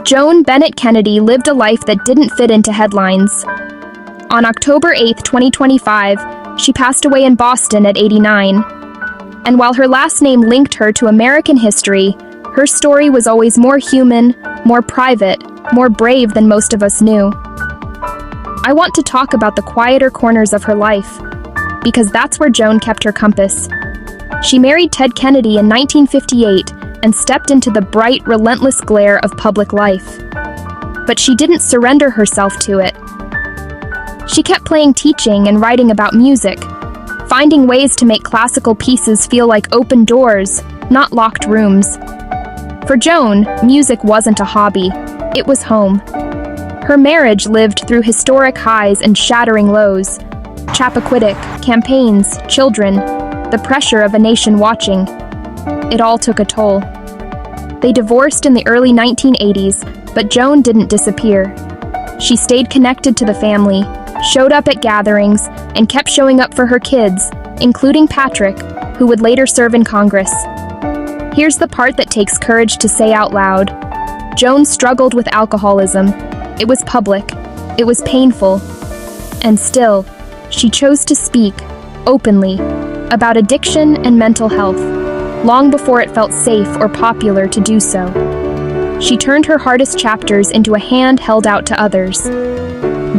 Joan Bennett Kennedy lived a life that didn't fit into headlines. On October 8, 2025, she passed away in Boston at 89. And while her last name linked her to American history, her story was always more human, more private, more brave than most of us knew. I want to talk about the quieter corners of her life, because that's where Joan kept her compass. She married Ted Kennedy in 1958 and stepped into the bright, relentless glare of public life. But she didn't surrender herself to it. She kept playing, teaching, and writing about music, finding ways to make classical pieces feel like open doors, not locked rooms. For Joan, music wasn't a hobby, it was home. Her marriage lived through historic highs and shattering lows. Chappaquiddick, campaigns, children, the pressure of a nation watching. It all took a toll. They divorced in the early 1980s, but Joan didn't disappear. She stayed connected to the family, showed up at gatherings, and kept showing up for her kids, including Patrick, who would later serve in Congress. Here's the part that takes courage to say out loud. Joan struggled with alcoholism. It was public. It was painful. And still, she chose to speak, openly, about addiction and mental health, long before it felt safe or popular to do so. She turned her hardest chapters into a hand held out to others.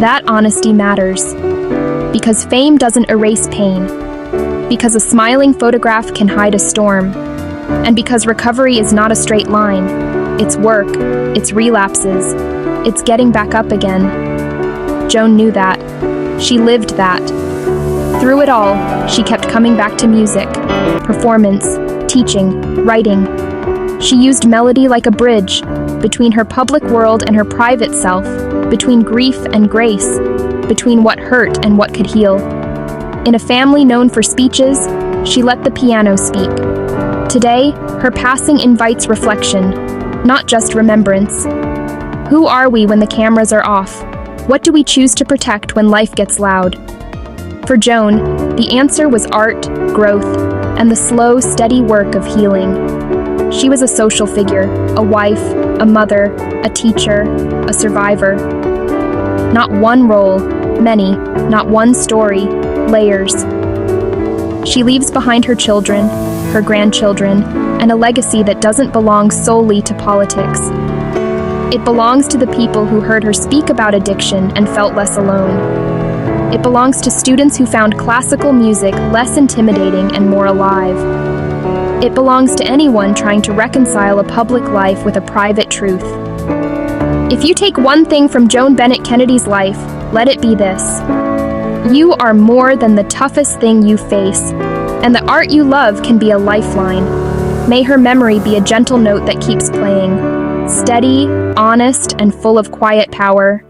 That honesty matters, because fame doesn't erase pain, because a smiling photograph can hide a storm, and because recovery is not a straight line. It's work, it's relapses, it's getting back up again. Joan knew that. She lived that. Through it all, she kept coming back to music, performance, teaching, writing. She used melody like a bridge between her public world and her private self, between grief and grace, between what hurt and what could heal. In a family known for speeches, she let the piano speak. Today, her passing invites reflection, not just remembrance. Who are we when the cameras are off? What do we choose to protect when life gets loud? For Joan, the answer was art, growth, and the slow, steady work of healing. She was a social figure, a wife, a mother, a teacher, a survivor. Not one role, many, not one story, layers. She leaves behind her children, her grandchildren, and a legacy that doesn't belong solely to politics. It belongs to the people who heard her speak about addiction and felt less alone. It belongs to students who found classical music less intimidating and more alive. It belongs to anyone trying to reconcile a public life with a private truth. If you take one thing from Joan Bennett Kennedy's life, let it be this. You are more than the toughest thing you face, and the art you love can be a lifeline. May her memory be a gentle note that keeps playing, steady, honest, and full of quiet power.